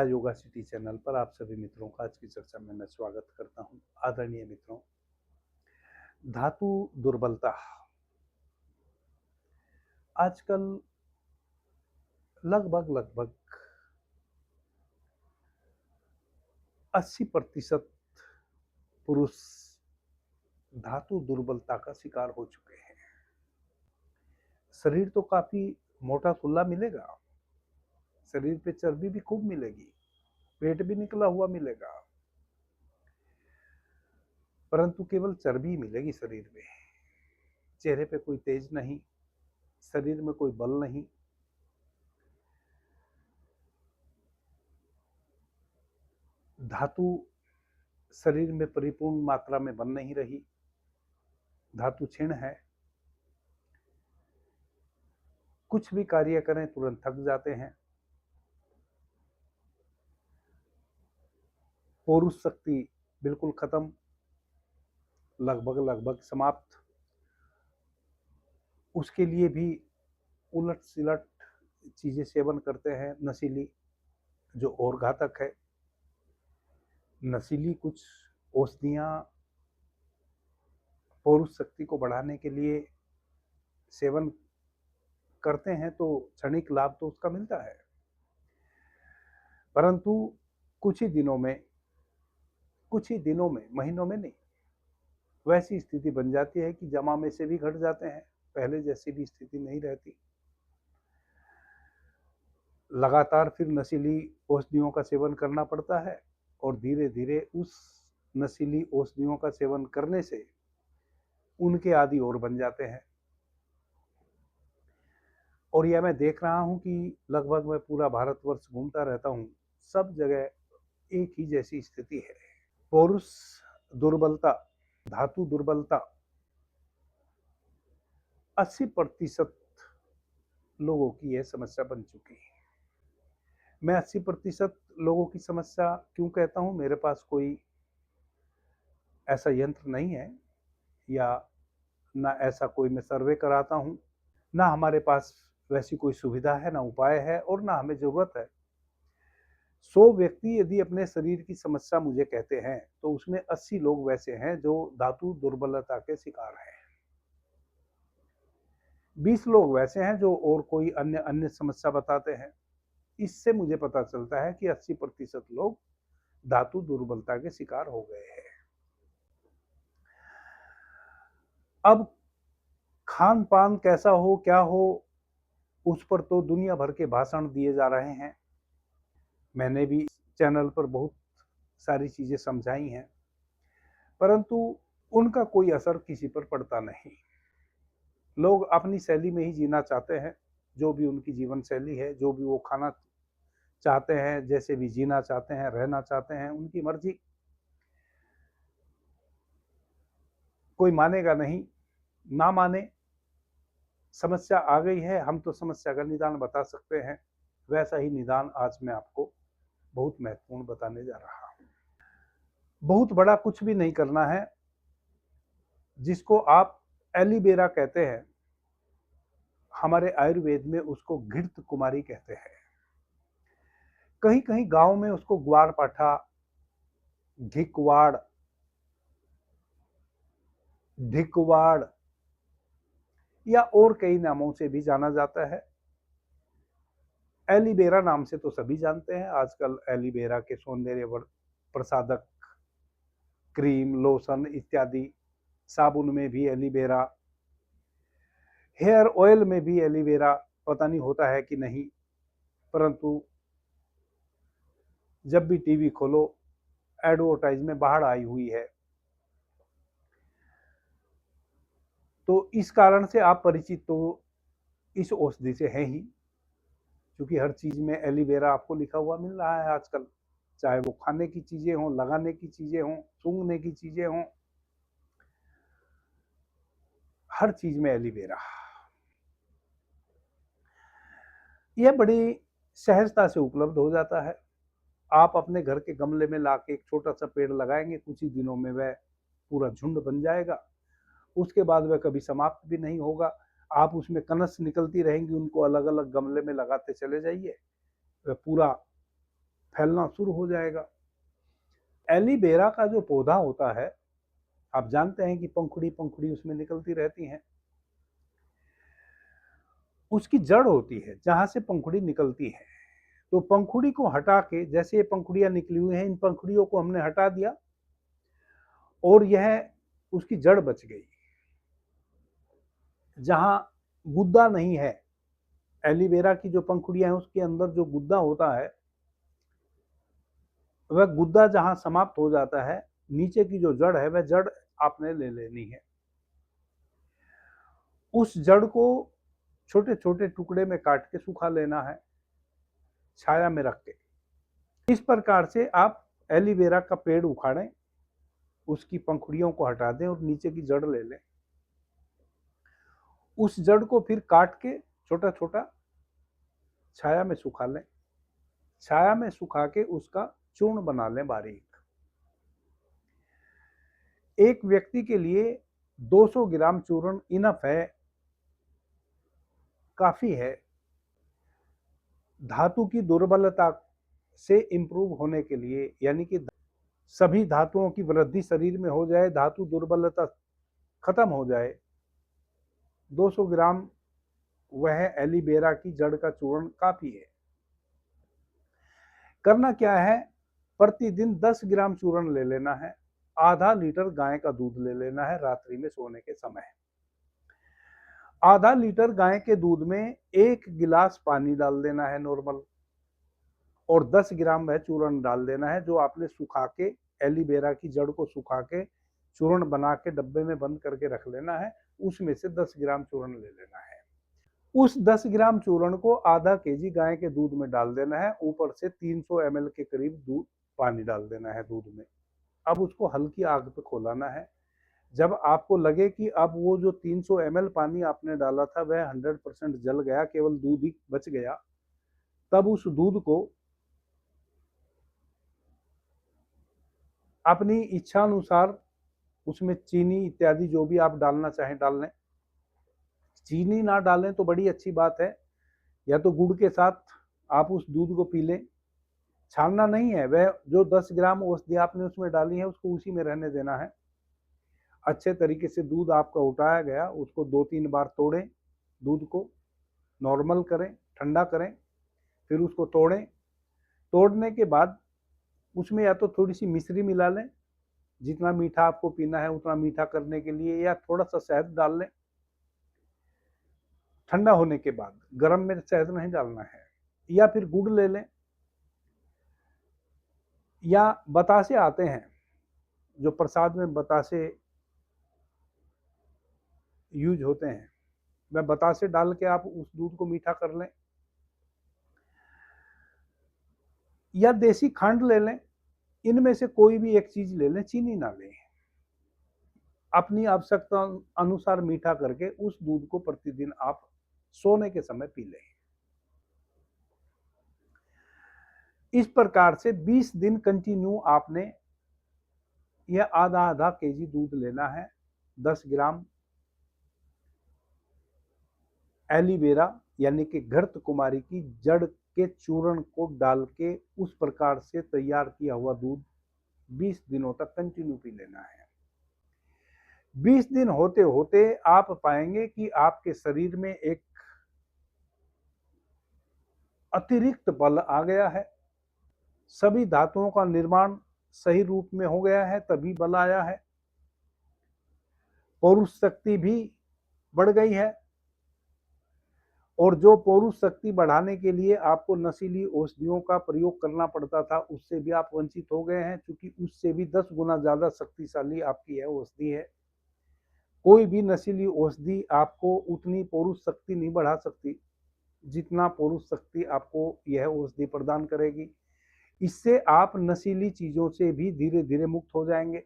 Yoga city channel पर आप सभी मित्रों का आज की चर्चा में मैं स्वागत करता हूं। आदरणीय मित्रों, धातु दुर्बलता आजकल लगभग 80% पुरुष धातु दुर्बलता का शिकार हो चुके हैं। शरीर तो काफी मोटा सुल्ला मिलेगा, शरीर पे चर्बी भी खूब मिलेगी, पेट भी निकला हुआ मिलेगा, परंतु केवल चर्बी मिलेगी शरीर में। चेहरे पे कोई तेज नहीं, शरीर में कोई बल नहीं। धातु शरीर में परिपूर्ण मात्रा में बन नहीं रही, धातु क्षीण है। कुछ भी कार्य करें तुरंत थक जाते हैं। पौरुष शक्ति बिल्कुल खत्म, लगभग समाप्त। उसके लिए भी उलट सिलट चीजें सेवन करते हैं, नशीली, जो और घातक है। नशीली कुछ औषधियां पौरुष शक्ति को बढ़ाने के लिए सेवन करते हैं तो क्षणिक लाभ तो उसका मिलता है, परंतु कुछ ही दिनों में, महीनों में नहीं, वैसी स्थिति बन जाती है कि जमा में से भी घट जाते हैं, पहले जैसी भी स्थिति नहीं रहती। लगातार फिर नशीली औषधियों का सेवन करना पड़ता है और धीरे धीरे उस नशीली औषधियों का सेवन करने से उनके आदि और बन जाते हैं। और यह मैं देख रहा हूं कि लगभग मैं पूरा भारतवर्ष घूमता रहता हूं, सब जगह एक ही जैसी स्थिति है। पौरुष दुर्बलता, धातु दुर्बलता 80% लोगों की यह समस्या बन चुकी है। मैं 80% लोगों की समस्या क्यों कहता हूं? मेरे पास कोई ऐसा यंत्र नहीं है, या ना ऐसा कोई मैं सर्वे कराता हूं, ना हमारे पास वैसी कोई सुविधा है, ना उपाय है, और ना हमें जरूरत है। 100 व्यक्ति यदि अपने शरीर की समस्या मुझे कहते हैं तो उसमें 80 लोग वैसे हैं जो धातु दुर्बलता के शिकार हैं। 20 लोग वैसे हैं जो और कोई अन्य समस्या बताते हैं। इससे मुझे पता चलता है कि 80% लोग धातु दुर्बलता के शिकार हो गए हैं। अब खान पान कैसा हो, क्या हो, उस पर तो दुनिया भर के भाषण दिए जा रहे हैं। मैंने भी चैनल पर बहुत सारी चीजें समझाई हैं, परंतु उनका कोई असर किसी पर पड़ता नहीं। लोग अपनी शैली में ही जीना चाहते हैं, जो भी उनकी जीवन शैली है, जो भी वो खाना चाहते हैं, जैसे भी जीना चाहते हैं, रहना चाहते हैं, उनकी मर्जी। कोई मानेगा नहीं, ना माने, समस्या आ गई है, हम तो समस्या का निदान बता सकते हैं। वैसा ही निदान आज मैं आपको बहुत महत्वपूर्ण बताने जा रहा हूं। बहुत बड़ा कुछ भी नहीं करना है, जिसको आप एलोवेरा कहते हैं, हमारे आयुर्वेद में उसको घृत कुमारी कहते हैं। कहीं कहीं गांव में उसको ग्वारपाठा, ढिकवाड़, या और कई नामों से भी जाना जाता है। एलोवेरा नाम से तो सभी जानते हैं। आजकल एलोवेरा के सौंदर्य प्रसाधक, क्रीम, लोशन इत्यादि, साबुन में भी एलोवेरा, हेयर ऑयल में भी एलोवेरा, पता नहीं होता है कि नहीं, परंतु जब भी टीवी खोलो एडवर्टाइज में बाढ़ आई हुई है। तो इस कारण से आप परिचित तो इस औषधि से हैं ही, क्योंकि हर चीज में एलोवेरा आपको लिखा हुआ मिल रहा है आजकल, चाहे वो खाने की चीजें हों, लगाने की चीजें हों, सूंघने की चीजें हों, हर चीज में एलोवेरा। यह बड़ी सहजता से उपलब्ध हो जाता है। आप अपने घर के गमले में लाके एक छोटा सा पेड़ लगाएंगे, कुछ ही दिनों में वह पूरा झुंड बन जाएगा। उसके बाद वह कभी समाप्त भी नहीं होगा। आप उसमें कनस निकलती रहेंगी, उनको अलग अलग गमले में लगाते चले जाइए, वह पूरा फैलना शुरू हो जाएगा। एलोवेरा का जो पौधा होता है, आप जानते हैं कि पंखुड़ी उसमें निकलती रहती हैं। उसकी जड़ होती है जहां से पंखुड़ी निकलती है। तो पंखुड़ी को हटा के, जैसे ये पंखुड़ियां निकली हुई हैं, इन पंखुड़ियों को हमने हटा दिया और यह उसकी जड़ बच गई। जहां गुद्दा नहीं है, एलोवेरा की जो पंखुड़ियां हैं उसके अंदर जो गुद्दा होता है, वह गुद्दा जहां समाप्त हो जाता है, नीचे की जो जड़ है वह जड़ आपने ले लेनी है। उस जड़ को छोटे छोटे टुकड़े में काट के सुखा लेना है, छाया में रख के। इस प्रकार से आप एलोवेरा का पेड़ उखाड़ें, उसकी पंखुड़ियों को हटा दें और नीचे की जड़ ले लें। उस जड़ को फिर काट के छोटा छोटा छाया में सुखा लें। छाया में सुखा के उसका चूर्ण बना लें बारीक। एक व्यक्ति के लिए 200 ग्राम चूर्ण इनफ है, काफी है। धातु की दुर्बलता से इंप्रूव होने के लिए, यानी कि सभी धातुओं की वृद्धि शरीर में हो जाए, धातु दुर्बलता खत्म हो जाए, 200 ग्राम वह एलोवेरा की जड़ का चूर्ण काफी है। करना क्या है, प्रतिदिन 10 ग्राम चूर्ण ले लेना है। आधा लीटर गाय का दूध ले लेना है रात्रि में सोने के समय। आधा लीटर गाय के दूध में 1 गिलास पानी डाल देना है नॉर्मल, और 10 ग्राम वह चूर्ण डाल देना है जो आपने सुखा के, एलोवेरा की जड़ को सुखा के चूर्ण बना के डब्बे में बंद करके रख लेना है। उसमें से 10 ग्राम चूर्ण ले लेना है। उस 10 ग्राम चूर्ण को आधा केजी गाय के दूध में डाल देना है। ऊपर से 300 ml के करीब दूध पानी डाल देना है दूध में। अब उसको हल्की आग पे खौलाना है। जब आपको लगे कि अब वो जो 300 ml पानी आपने डाला था वह 100% जल गया, केवल दूध ही बच गया, तब उस दूध को अपनी इच्छा अनुसार उसमें चीनी इत्यादि जो भी आप डालना चाहें डाल लें। चीनी ना डालें तो बड़ी अच्छी बात है, या तो गुड़ के साथ आप उस दूध को पी लें। छानना नहीं है, वह जो 10 ग्राम औषधि आपने उसमें डाली है उसको उसी में रहने देना है। अच्छे तरीके से दूध आपका उठाया गया, उसको 2-3 बार तोड़ें, दूध को नॉर्मल करें, ठंडा करें, फिर उसको तोड़ें। तोड़ने के बाद उसमें या तो थोड़ी सी मिश्री मिला लें, जितना मीठा आपको पीना है उतना मीठा करने के लिए, या थोड़ा सा शहद डाल लें। ठंडा होने के बाद, गर्म में शहद नहीं डालना है। या फिर गुड़ ले लें, या बतासे आते हैं, जो प्रसाद में बतासे यूज होते हैं, वह बतासे डाल के आप उस दूध को मीठा कर लें। या देसी खंड ले लें, इनमें से कोई भी एक चीज ले लें, चीनी ना लें। अपनी आवश्यकता अनुसार मीठा करके उस दूध को प्रतिदिन आप सोने के समय पी लें। इस प्रकार से 20 दिन कंटिन्यू आपने यह आधा केजी दूध लेना है। 10 ग्राम एलोवेरा यानी कि घृत कुमारी की जड़ के चूर्ण को डाल के उस प्रकार से तैयार किया हुआ दूध 20 दिनों तक कंटिन्यू पी लेना है। 20 दिन होते होते आप पाएंगे कि आपके शरीर में एक अतिरिक्त बल आ गया है। सभी धातुओं का निर्माण सही रूप में हो गया है, तभी बल आया है। पौरुष शक्ति भी बढ़ गई है, और जो पौरुष शक्ति बढ़ाने के लिए आपको नशीली औषधियों का प्रयोग करना पड़ता था, उससे भी आप वंचित हो गए हैं, क्योंकि उससे भी 10 गुना ज्यादा शक्तिशाली आपकी यह औषधि है। कोई भी नशीली औषधि आपको उतनी पौरुष शक्ति नहीं बढ़ा सकती जितना पौरुष शक्ति आपको यह औषधि प्रदान करेगी। इससे आप नशीली चीजों से भी धीरे धीरे मुक्त हो जाएंगे।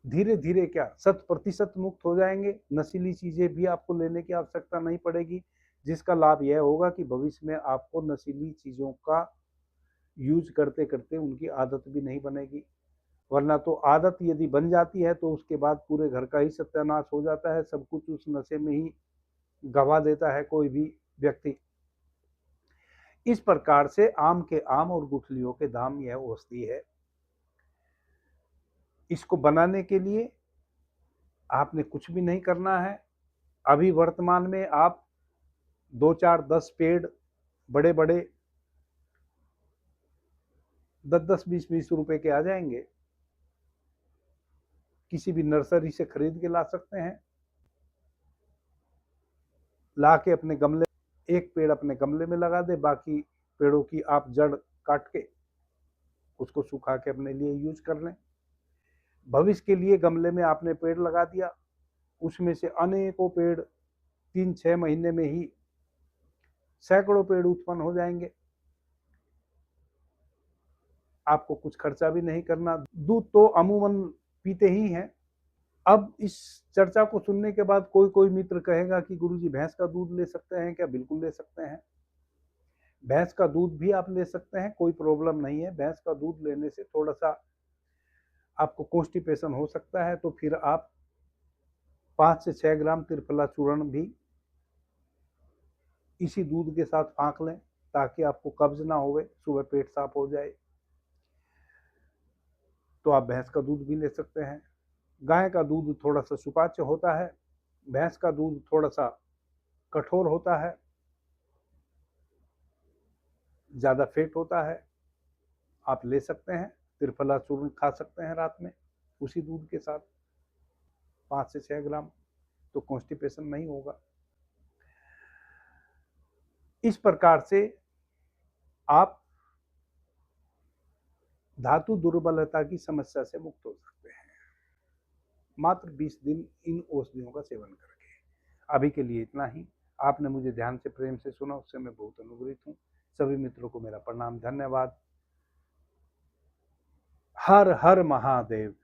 धीरे धीरे क्या, 100% मुक्त हो जाएंगे। नशीली चीजें भी आपको लेने की आवश्यकता नहीं पड़ेगी, जिसका लाभ यह होगा कि भविष्य में आपको नशीली चीजों का यूज करते करते उनकी आदत भी नहीं बनेगी। वरना तो आदत यदि बन जाती है तो उसके बाद पूरे घर का ही सत्यानाश हो जाता है। सब कुछ उस नशे में ही गवा देता है कोई भी व्यक्ति। इस प्रकार से आम के आम और गुठलियों के दाम यह औषधि है। इसको बनाने के लिए आपने कुछ भी नहीं करना है। अभी वर्तमान में आप 2-4-10 पेड़ बड़े बड़े 10-10 20-20 रुपए के आ जाएंगे। किसी भी नर्सरी से खरीद के ला सकते हैं। ला के अपने गमले, एक पेड़ अपने गमले में लगा दे, बाकी पेड़ों की आप जड़ काट के उसको सुखा के अपने लिए यूज कर लें। भविष्य के लिए गमले में आपने पेड़ लगा दिया, उसमें से अनेकों पेड़ 3-6 महीने में ही सैकड़ों पेड़ उत्पन्न हो जाएंगे। आपको कुछ खर्चा भी नहीं करना। दूध तो अमूमन पीते ही हैं। अब इस चर्चा को सुनने के बाद कोई कोई मित्र कहेगा कि गुरुजी भैंस का दूध ले सकते हैं क्या? बिल्कुल ले सकते हैं। भैंस का दूध भी आप ले सकते हैं, कोई प्रॉब्लम नहीं है। भैंस का दूध लेने से थोड़ा सा आपको कॉन्स्टिपेशन हो सकता है, तो फिर आप 5 से 6 ग्राम त्रिफला चूर्ण भी इसी दूध के साथ फाँक लें, ताकि आपको कब्ज ना होवे, सुबह पेट साफ हो जाए। तो आप भैंस का दूध भी ले सकते हैं। गाय का दूध थोड़ा सा सुपाच्य होता है, भैंस का दूध थोड़ा सा कठोर होता है, ज़्यादा फेट होता है। आप ले सकते हैं, त्रिफला चूर्ण खा सकते हैं रात में उसी दूध के साथ 5 से 6 ग्राम, तो कॉन्स्टिपेशन नहीं होगा। इस प्रकार से आप धातु दुर्बलता की समस्या से मुक्त हो सकते हैं, मात्र 20 दिन इन औषधियों का सेवन करके। अभी के लिए इतना ही। आपने मुझे ध्यान से प्रेम से सुना, उससे मैं बहुत अनुग्रहित हूँ। सभी मित्रों को मेरा प्रणाम, धन्यवाद। हर हर महादेव।